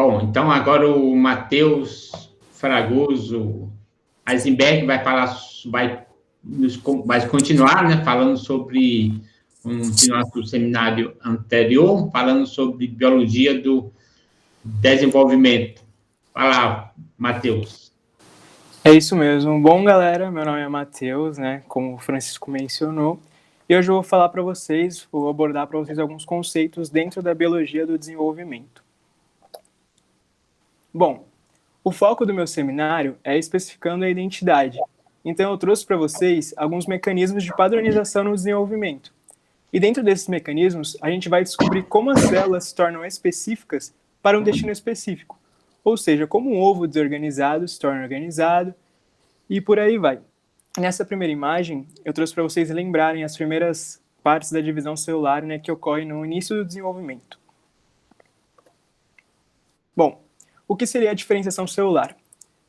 Bom, então agora o Matheus Fragoso Eisenberg vai falar, vai continuar, né, falando sobre nosso seminário anterior, falando sobre biologia do desenvolvimento. Fala, Matheus. É isso mesmo. Bom, galera, meu nome é Matheus, né, como o Francisco mencionou, e hoje eu vou falar para vocês, vou abordar para vocês alguns conceitos dentro da biologia do desenvolvimento. Bom, o foco do meu seminário é especificando a identidade. Então eu trouxe para vocês alguns mecanismos de padronização no desenvolvimento. E dentro desses mecanismos, a gente vai descobrir como as células se tornam específicas para um destino específico. Ou seja, como um ovo desorganizado se torna organizado e por aí vai. Nessa primeira imagem, eu trouxe para vocês lembrarem as primeiras partes da divisão celular, né, que ocorre no início do desenvolvimento. Bom, o que seria a diferenciação celular?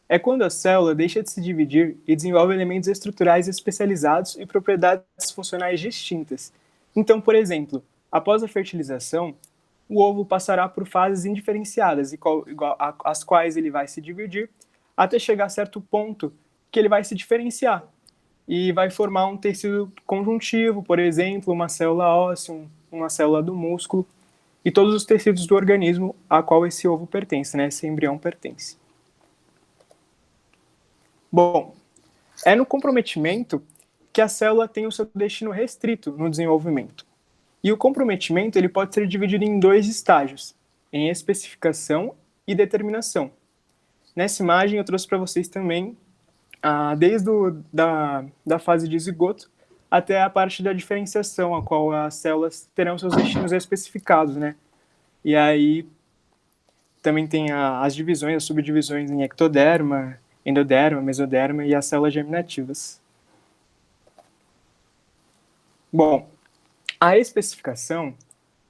É quando a célula deixa de se dividir e desenvolve elementos estruturais especializados e propriedades funcionais distintas. Então, por exemplo, após a fertilização, o ovo passará por fases indiferenciadas, as quais ele vai se dividir, até chegar a certo ponto que ele vai se diferenciar e vai formar um tecido conjuntivo, por exemplo, uma célula óssea, uma célula do músculo, e todos os tecidos do organismo a qual esse ovo pertence, né? Esse embrião pertence. Bom, é no comprometimento que a célula tem o seu destino restrito no desenvolvimento. E o comprometimento ele pode ser dividido em dois estágios, em especificação e determinação. Nessa imagem eu trouxe para vocês também, desde da fase de zigoto até a parte da diferenciação, a qual as células terão seus destinos especificados, né? E aí também tem as divisões, as subdivisões em ectoderma, endoderma, mesoderma e as células germinativas. Bom, a especificação,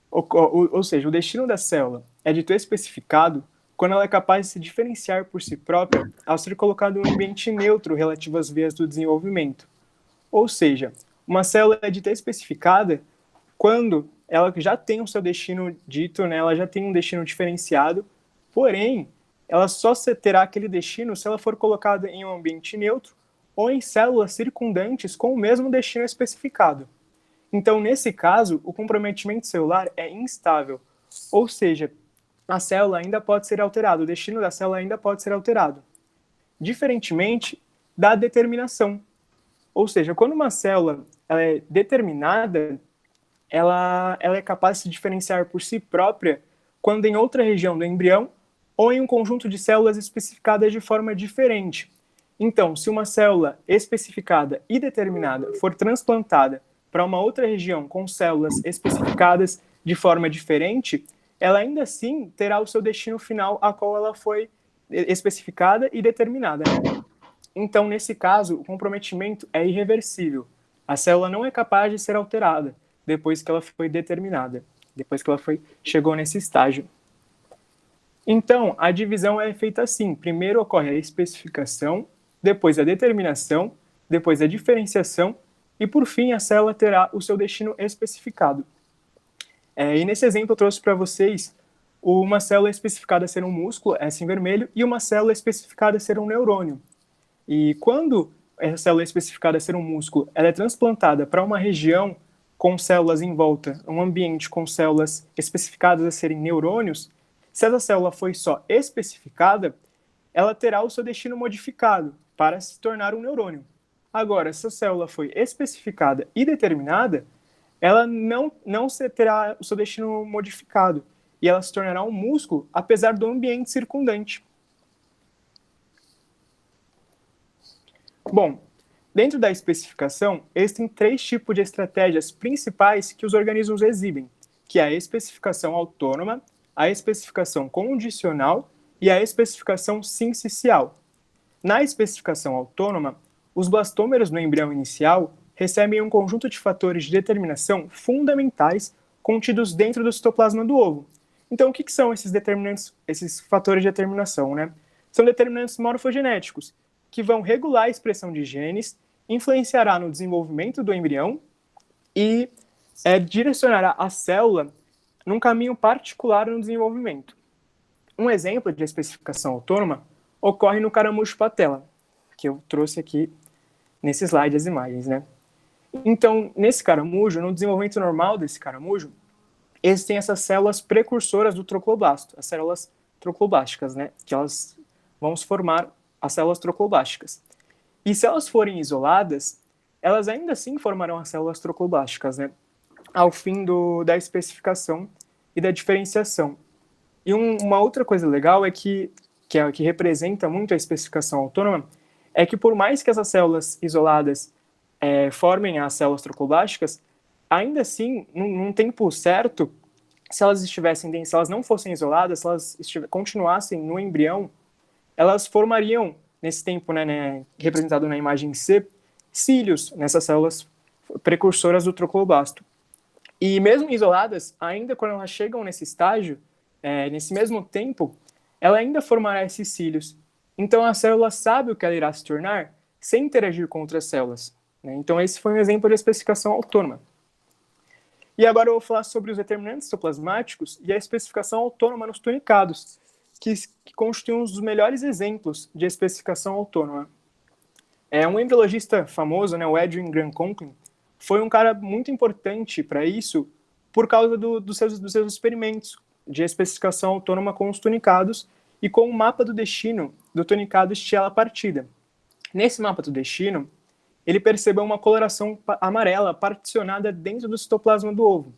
ou seja, o destino da célula é dito especificado quando ela é capaz de se diferenciar por si própria ao ser colocada em um ambiente neutro relativo às vias do desenvolvimento. Ou seja, uma célula é dita especificada quando ela já tem o seu destino dito, né, ela já tem um destino diferenciado, porém, ela só terá aquele destino se ela for colocada em um ambiente neutro ou em células circundantes com o mesmo destino especificado. Então, nesse caso, o comprometimento celular é instável, ou seja, a célula ainda pode ser alterada, o destino da célula ainda pode ser alterado. Diferentemente da determinação, ou seja, quando uma célula ela é determinada, ela é capaz de se diferenciar por si própria quando em outra região do embrião ou em um conjunto de células especificadas de forma diferente. Então, se uma célula especificada e determinada for transplantada para uma outra região com células especificadas de forma diferente, ela ainda assim terá o seu destino final a qual ela foi especificada e determinada, né? Então, nesse caso, o comprometimento é irreversível. A célula não é capaz de ser alterada depois que ela foi determinada, depois que ela chegou nesse estágio. Então, a divisão é feita assim. Primeiro ocorre a especificação, depois a determinação, depois a diferenciação e, por fim, a célula terá o seu destino especificado. E nesse exemplo eu trouxe para vocês uma célula especificada a ser um músculo, essa em vermelho, e uma célula especificada a ser um neurônio. E quando essa célula especificada a ser um músculo ela é transplantada para uma região com células em volta, um ambiente com células especificadas a serem neurônios, se essa célula foi só especificada, ela terá o seu destino modificado para se tornar um neurônio. Agora, se a célula foi especificada e determinada, ela não terá o seu destino modificado e ela se tornará um músculo, apesar do ambiente circundante. Bom, dentro da especificação, existem 3 tipos de estratégias principais que os organismos exibem, que é a especificação autônoma, a especificação condicional e a especificação sincicial. Na especificação autônoma, os blastômeros no embrião inicial recebem um conjunto de fatores de determinação fundamentais contidos dentro do citoplasma do ovo. Então, o que são esses determinantes, esses fatores de determinação, né? São determinantes morfogenéticos, que vão regular a expressão de genes, influenciará no desenvolvimento do embrião e direcionará a célula num caminho particular no desenvolvimento. Um exemplo de especificação autônoma ocorre no caramujo patela, que eu trouxe aqui nesse slide as imagens, né? Então, nesse caramujo, no desenvolvimento normal desse caramujo, existem essas células precursoras do trocloblasto, as células trocloblásticas, né? Que elas vão se formar as células trocloblásticas. E se elas forem isoladas, elas ainda assim formarão as células trocloblásticas, né? Ao fim da especificação e da diferenciação. E uma outra coisa legal é que representa muito a especificação autônoma, é que por mais que essas células isoladas formem as células trocloblásticas, ainda assim, num tempo certo, se elas não fossem isoladas, se elas continuassem no embrião, elas formariam, nesse tempo, né, representado na imagem C, cílios nessas células precursoras do trocloblasto. E mesmo isoladas, ainda quando elas chegam nesse estágio, nesse mesmo tempo, ela ainda formará esses cílios. Então a célula sabe o que ela irá se tornar sem interagir com outras células, né? Então esse foi um exemplo de especificação autônoma. E agora eu vou falar sobre os determinantes citoplasmáticos e a especificação autônoma nos tunicados, que constituem um dos melhores exemplos de especificação autônoma. Um embriologista famoso, né, o Edwin Graham Conklin, foi um cara muito importante para isso por causa dos seus experimentos de especificação autônoma com os tunicados e com o mapa do destino do tunicado Stiela partida. Nesse mapa do destino, ele percebeu uma coloração amarela particionada dentro do citoplasma do ovo,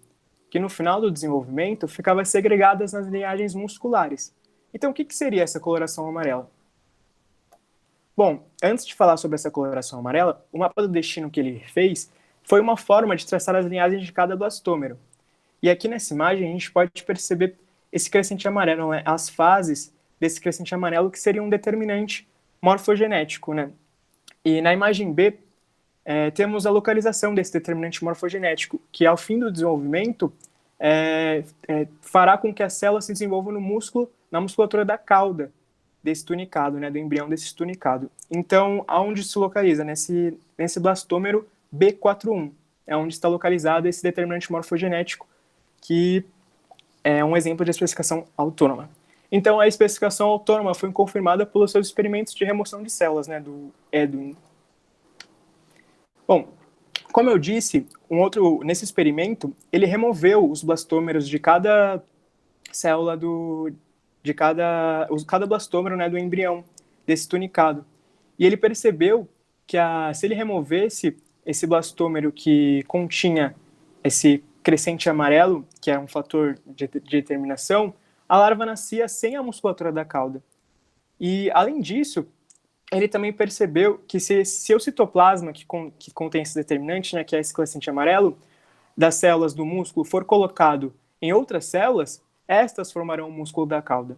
que no final do desenvolvimento ficava segregada nas linhagens musculares. Então, o que seria essa coloração amarela? Bom, antes de falar sobre essa coloração amarela, o mapa do destino que ele fez foi uma forma de traçar as linhagens de cada blastômero. E aqui nessa imagem a gente pode perceber esse crescente amarelo, né? As fases desse crescente amarelo que seria um determinante morfogenético, né? E na imagem B, temos a localização desse determinante morfogenético, que ao fim do desenvolvimento fará com que a célula se desenvolva no músculo, na musculatura da cauda desse tunicado, né, do embrião desse tunicado. Então, aonde se localiza? Nesse blastômero B41, é onde está localizado esse determinante morfogenético, que é um exemplo de especificação autônoma. Então, a especificação autônoma foi confirmada pelos seus experimentos de remoção de células, né, do Edwin. Bom, como eu disse, nesse experimento, ele removeu os blastômeros de cada célula cada blastômero, né, do embrião desse tunicado. E ele percebeu que se ele removesse esse blastômero que continha esse crescente amarelo, que é um fator de determinação, a larva nascia sem a musculatura da cauda. E, além disso, ele também percebeu que se o citoplasma que contém esse determinante, né, que é esse crescente amarelo, das células do músculo for colocado em outras células, estas formarão o músculo da cauda.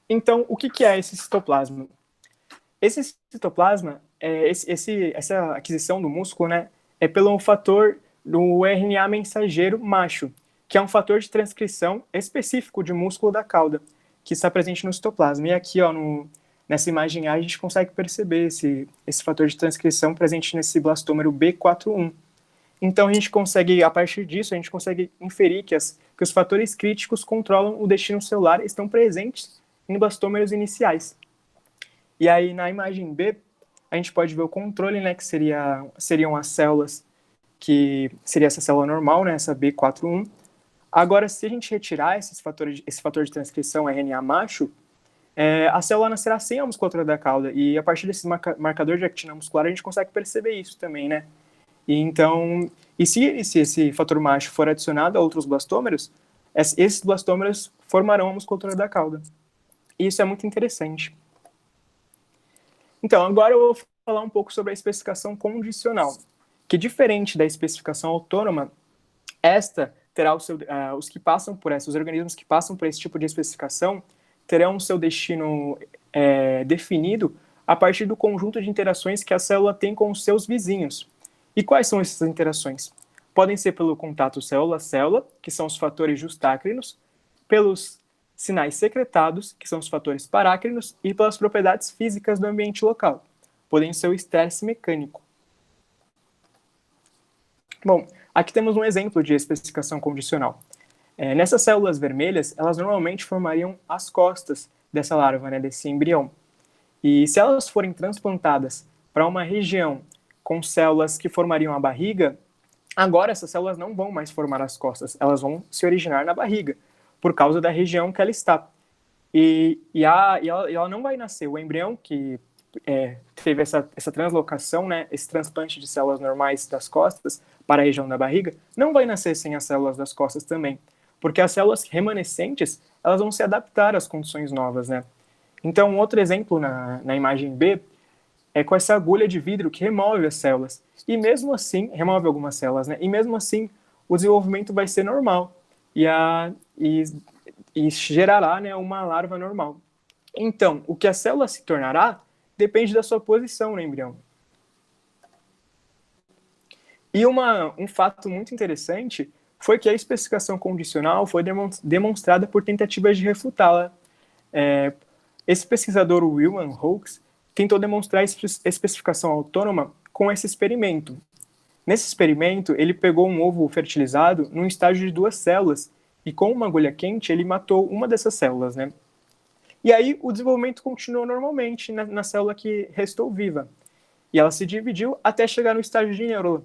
Então, o que é esse citoplasma? Esse citoplasma, essa aquisição do músculo, né, é pelo fator do RNA mensageiro macho, que é um fator de transcrição específico de músculo da cauda, que está presente no citoplasma. E aqui, ó, nessa imagem A, a gente consegue perceber esse fator de transcrição presente nesse blastômero B41. Então, a partir disso, a gente consegue inferir que os fatores críticos controlam o destino celular e estão presentes em blastômeros iniciais. E aí, na imagem B, a gente pode ver o controle, né, que seriam as células, que seria essa célula normal, né, essa B41. Agora, se a gente retirar esse fator de transcrição RNA macho, a célula nascerá sem a musculatura da cauda, e a partir desse marcador de actina muscular, a gente consegue perceber isso também, né? E se esse fator macho for adicionado a outros blastômeros, esses blastômeros formarão a musculatura da cauda. E isso é muito interessante. Então, agora eu vou falar um pouco sobre a especificação condicional, que diferente da especificação autônoma, esta terá os organismos que passam por esse tipo de especificação terão o seu destino definido a partir do conjunto de interações que a célula tem com os seus vizinhos. E quais são essas interações? Podem ser pelo contato célula-célula, que são os fatores justácrinos, pelos sinais secretados, que são os fatores parácrinos, e pelas propriedades físicas do ambiente local. Podem ser o estresse mecânico. Bom, aqui temos um exemplo de especificação condicional. Nessas células vermelhas, elas normalmente formariam as costas dessa larva, né, desse embrião. E se elas forem transplantadas para uma região com células que formariam a barriga, agora essas células não vão mais formar as costas, elas vão se originar na barriga, por causa da região que ela está. E ela não vai nascer. O embrião que teve essa translocação, né, esse transplante de células normais das costas para a região da barriga, não vai nascer sem as células das costas também, porque as células remanescentes, elas vão se adaptar às condições novas, né? Então, um outro exemplo na imagem B é com essa agulha de vidro que remove as células. E mesmo assim, remove algumas células, né? E mesmo assim, o desenvolvimento vai ser normal e gerará, né, uma larva normal. Então, o que a célula se tornará depende da sua posição no embrião. E um fato muito interessante foi que a especificação condicional foi demonstrada por tentativas de refutá-la. Esse pesquisador, William Hawkes, tentou demonstrar a especificação autônoma com esse experimento. Nesse experimento, ele pegou um ovo fertilizado num estágio de 2 células e com uma agulha quente ele matou uma dessas células, né? E aí o desenvolvimento continuou normalmente na célula que restou viva. E ela se dividiu até chegar no estágio de neurônio.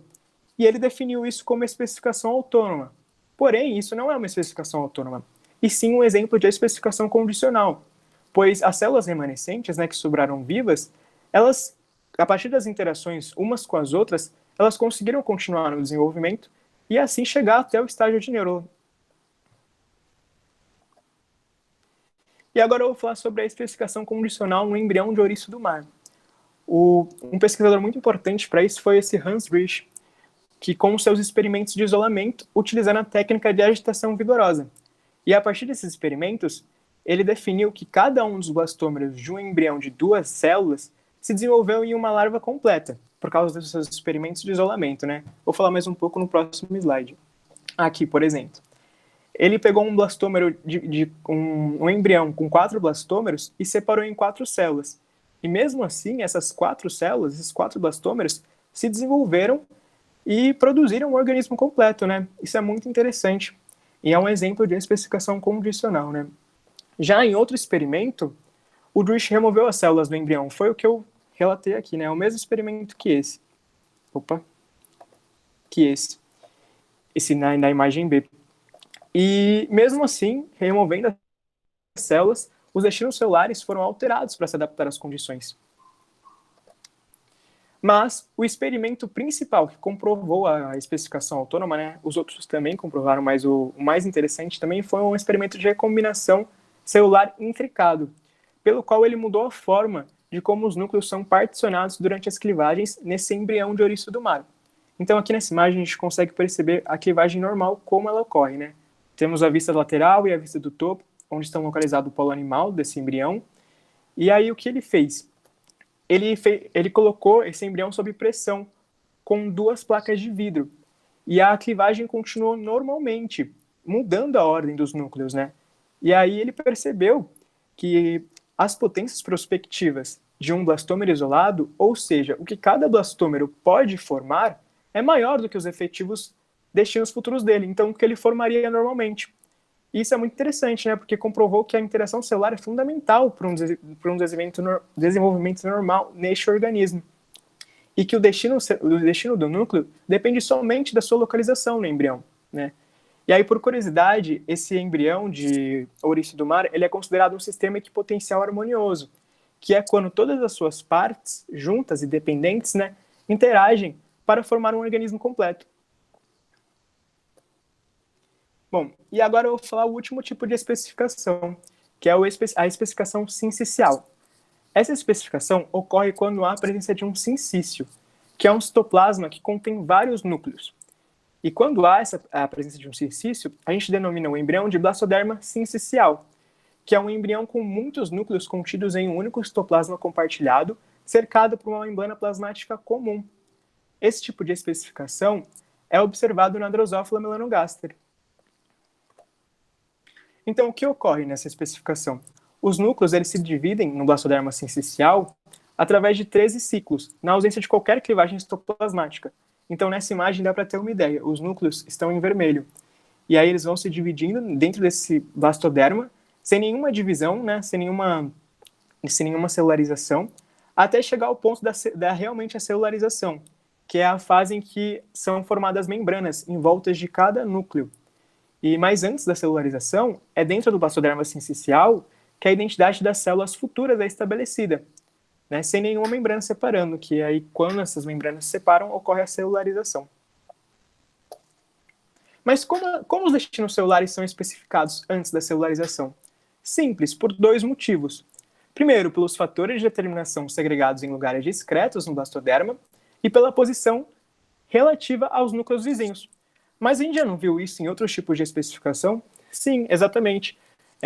E ele definiu isso como especificação autônoma. Porém, isso não é uma especificação autônoma, e sim um exemplo de especificação condicional, pois as células remanescentes, né, que sobraram vivas, elas, a partir das interações umas com as outras, elas conseguiram continuar no desenvolvimento e assim chegar até o estágio de neurônio. E agora eu vou falar sobre a especificação condicional no embrião de ouriço do mar. Um pesquisador muito importante para isso foi esse Hans Rich, que com seus experimentos de isolamento, utilizando a técnica de agitação vigorosa. E a partir desses experimentos, ele definiu que cada um dos blastômeros de um embrião de 2 células se desenvolveu em uma larva completa, por causa dos seus experimentos de isolamento, né? Vou falar mais um pouco no próximo slide. Aqui, por exemplo. Ele pegou um blastômero um embrião com 4 blastômeros e separou em 4 células. E mesmo assim, essas 4 células, esses 4 blastômeros, se desenvolveram e produziram um organismo completo, né? Isso é muito interessante. E é um exemplo de especificação condicional, né? Já em outro experimento, o Drich removeu as células do embrião. Foi o que eu relatei aqui, né? É o mesmo experimento que esse. Esse na imagem B. E mesmo assim, removendo as células, os destinos celulares foram alterados para se adaptar às condições. Mas o experimento principal que comprovou a especificação autônoma, né, os outros também comprovaram, mas o mais interessante também foi um experimento de recombinação celular intricado, pelo qual ele mudou a forma de como os núcleos são particionados durante as clivagens nesse embrião de ouriço do mar. Então aqui nessa imagem a gente consegue perceber a clivagem normal, como ela ocorre, né? Temos a vista lateral e a vista do topo, onde estão localizados o polo animal desse embrião. E aí o que ele fez? Ele colocou esse embrião sob pressão, com 2 placas de vidro. E a clivagem continuou normalmente, mudando a ordem dos núcleos, né? E aí ele percebeu que as potências prospectivas de um blastômero isolado, ou seja, o que cada blastômero pode formar, é maior do que os efetivos destinos futuros dele, então o que ele formaria normalmente. E isso é muito interessante, né? Porque comprovou que a interação celular é fundamental para um desenvolvimento normal neste organismo. E que o destino do núcleo depende somente da sua localização no embrião, né? E aí, por curiosidade, esse embrião de ouriço do mar, ele é considerado um sistema equipotencial harmonioso, que é quando todas as suas partes, juntas e dependentes, né, interagem para formar um organismo completo. Bom, e agora eu vou falar o último tipo de especificação, que é a especificação sincicial. Essa especificação ocorre quando há a presença de um sincício, que é um citoplasma que contém vários núcleos. E quando há a presença de um sincício, a gente denomina o embrião de blastoderma sincicial, que é um embrião com muitos núcleos contidos em um único citoplasma compartilhado, cercado por uma membrana plasmática comum. Esse tipo de especificação é observado na Drosophila melanogaster. Então, o que ocorre nessa especificação? Os núcleos eles se dividem no blastoderma sincicial através de 13 ciclos, na ausência de qualquer clivagem citoplasmática. Então, nessa imagem dá para ter uma ideia. Os núcleos estão em vermelho. e aí eles vão se dividindo dentro desse blastoderma, sem nenhuma divisão, né, sem nenhuma celularização, até chegar ao ponto da realmente a celularização, que é a fase em que são formadas membranas em volta de cada núcleo. Mas antes da celularização, é dentro do blastoderma sincicial que a identidade das células futuras é estabelecida, né, sem nenhuma membrana separando, que aí quando essas membranas se separam, ocorre a celularização. Mas como os destinos celulares são especificados antes da celularização? Simples, por dois motivos. Primeiro, pelos fatores de determinação segregados em lugares discretos no blastoderma e pela posição relativa aos núcleos vizinhos. Mas a gente já não viu isso em outros tipos de especificação? Sim, exatamente.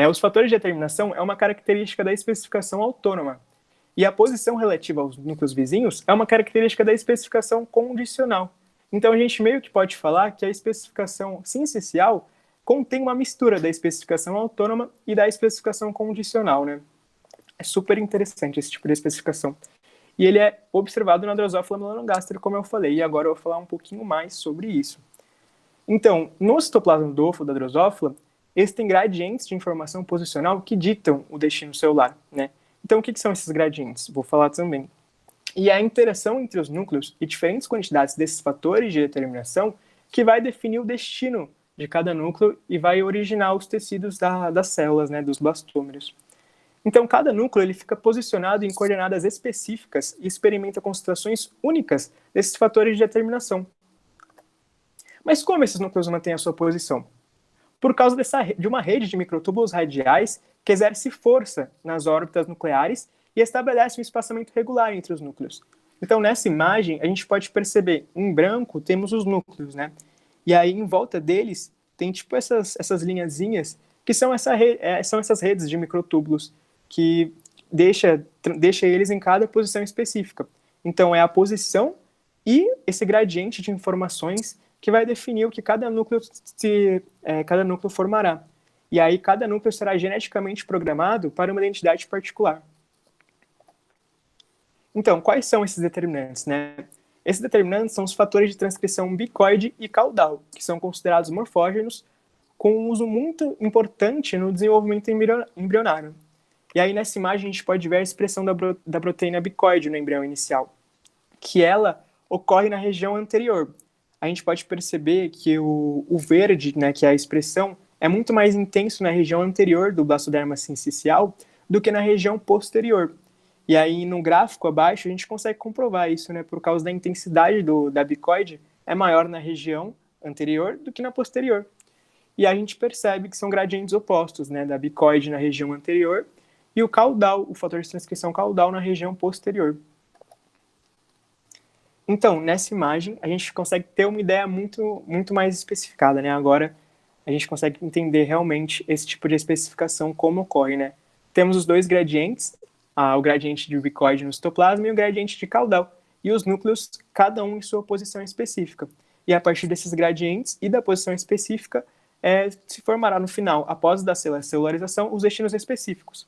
Os fatores de determinação é uma característica da especificação autônoma. E a posição relativa aos núcleos vizinhos é uma característica da especificação condicional. Então a gente meio que pode falar que a especificação sincicial contém uma mistura da especificação autônoma e da especificação condicional, né? É super interessante esse tipo de especificação. E ele é observado na Drosophila melanogaster, como eu falei, e agora eu vou falar um pouquinho mais sobre isso. Então, no citoplasma do óvulo da Drosophila, existem gradientes de informação posicional que ditam o destino celular, né? Então, o que são esses gradientes? Vou falar também. E é a interação entre os núcleos e diferentes quantidades desses fatores de determinação que vai definir o destino de cada núcleo e vai originar os tecidos das células, né, dos blastômeros. Então, cada núcleo ele fica posicionado em coordenadas específicas e experimenta concentrações únicas desses fatores de determinação. Mas como esses núcleos mantêm a sua posição? Por causa de uma rede de microtúbulos radiais que exerce força nas órbitas nucleares e estabelece um espaçamento regular entre os núcleos. Então, nessa imagem, a gente pode perceber, em branco, temos os núcleos, né? E aí, em volta deles, tem tipo essas linhazinhas, que são essas redes de microtúbulos, que deixa eles em cada posição específica. Então, é a posição e esse gradiente de informações que vai definir o que cada núcleo formará. E aí, cada núcleo será geneticamente programado para uma identidade particular. Então, quais são esses determinantes, né? Esses determinantes são os fatores de transcrição bicoide e caudal, que são considerados morfógenos, com um uso muito importante no desenvolvimento embrionário. E aí, nessa imagem, a gente pode ver a expressão da proteína bicoide no embrião inicial, que ela ocorre na região anterior. A gente pode perceber que o verde, né, que é a expressão, é muito mais intenso na região anterior do blastoderma sincicial do que na região posterior. E aí, no gráfico abaixo, a gente consegue comprovar isso, né, por causa da intensidade da bicoide, é maior na região anterior do que na posterior. E a gente percebe que são gradientes opostos, né, da bicoide na região anterior e o caudal, o fator de transcrição caudal na região posterior. Então, nessa imagem, a gente consegue ter uma ideia muito, muito mais especificada, né? Agora, a gente consegue entender realmente esse tipo de especificação, como ocorre, né? Temos os dois gradientes, o gradiente de bicoide no citoplasma e o gradiente de caudal, e os núcleos, cada um em sua posição específica. E a partir desses gradientes e da posição específica, se formará no final, após da celularização, os destinos específicos.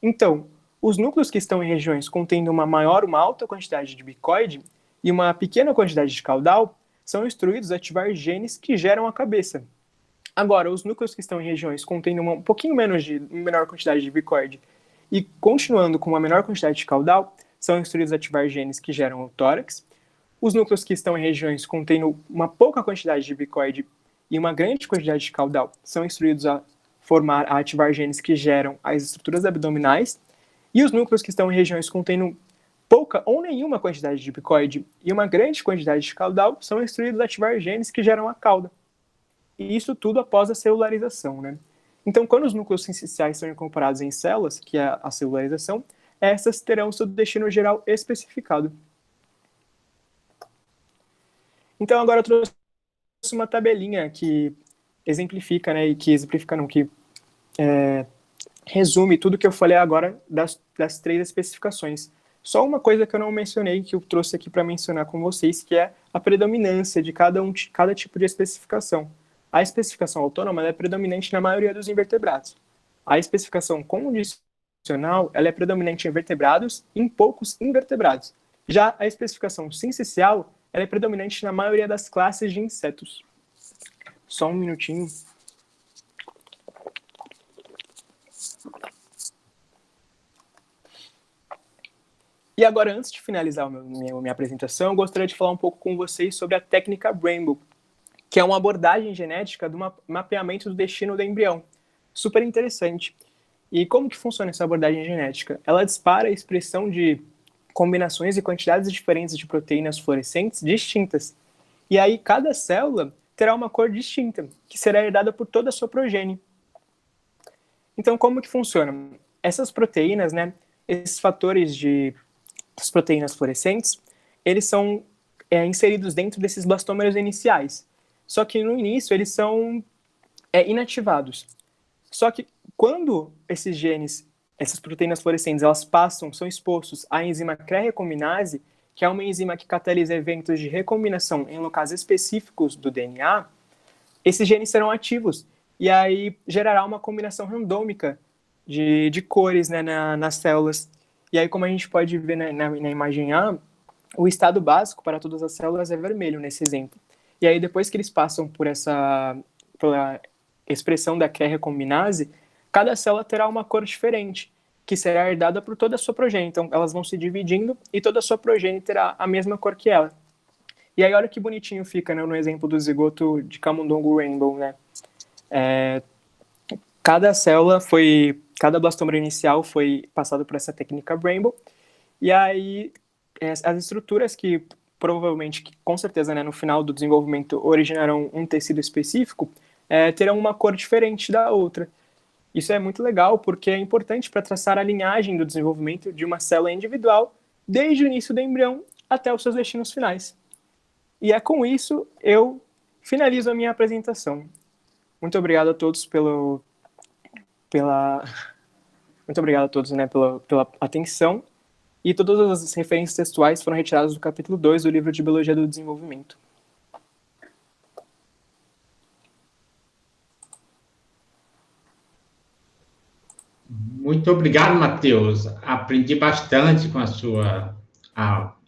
Então, os núcleos que estão em regiões contendo uma alta quantidade de bicoide e uma pequena quantidade de caudal são instruídos a ativar genes que geram a cabeça. Agora, os núcleos que estão em regiões contendo uma menor quantidade de bicoide e continuando com uma menor quantidade de caudal são instruídos a ativar genes que geram o tórax. Os núcleos que estão em regiões contendo uma pouca quantidade de bicoide e uma grande quantidade de caudal são instruídos a ativar genes que geram as estruturas abdominais. E os núcleos que estão em regiões contendo pouca ou nenhuma quantidade de bicoide e uma grande quantidade de caudal são instruídos a ativar genes que geram a cauda. E isso tudo após a celularização, né? Então, quando os núcleos sinciciais são incorporados em células, que é a celularização, essas terão seu destino geral especificado. Então, agora eu trouxe uma tabelinha que exemplifica, né, e que resume tudo que eu falei agora das três especificações. Só uma coisa que eu não mencionei, que eu trouxe aqui para mencionar com vocês, que é a predominância de cada tipo de especificação. A especificação autônoma é predominante na maioria dos invertebrados. A especificação condicional ela é predominante em vertebrados e em poucos invertebrados. Já a especificação sincicial ela é predominante na maioria das classes de insetos. Só um minutinho. E agora, antes de finalizar minha apresentação, eu gostaria de falar um pouco com vocês sobre a técnica Rainbow, que é uma abordagem genética do mapeamento do destino do embrião. Super interessante. E como que funciona essa abordagem genética? Ela dispara a expressão de combinações e quantidades diferentes de proteínas fluorescentes distintas. E aí, cada célula terá uma cor distinta, que será herdada por toda a sua progênie. Então, como que funciona? Essas proteínas, né, esses fatores as proteínas fluorescentes, eles são inseridos dentro desses blastômeros iniciais. Só que no início eles são inativados. Só que quando esses genes, essas proteínas fluorescentes, elas são expostos à enzima CRE-recombinase, que é uma enzima que catalisa eventos de recombinação em locais específicos do DNA, esses genes serão ativos. E aí gerará uma combinação randômica de cores, né, nas células. E aí, como a gente pode ver na imagem A, o estado básico para todas as células é vermelho nesse exemplo. E aí, depois que eles passam pela expressão da CRE-recombinase, cada célula terá uma cor diferente, que será herdada por toda a sua progênie. Então, elas vão se dividindo e toda a sua progênie terá a mesma cor que ela. E aí, olha que bonitinho fica, né, no exemplo do zigoto de camundongo rainbow, né? Cada blastômero inicial foi passado por essa técnica Rainbow, e aí as estruturas que provavelmente, com certeza, né, no final do desenvolvimento originarão um tecido específico, terão uma cor diferente da outra. Isso é muito legal, porque é importante para traçar a linhagem do desenvolvimento de uma célula individual, desde o início do embrião até os seus destinos finais. E é com isso eu finalizo a minha apresentação. Muito obrigado a todos Muito obrigado a todos, né, pela atenção. E todas as referências textuais foram retiradas do capítulo 2 do livro de Biologia do Desenvolvimento. Muito obrigado, Matheus. Aprendi bastante com a sua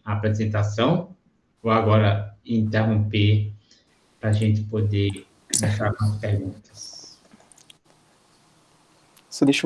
apresentação. Vou agora interromper para a gente poder começar com as perguntas. Só deixa eu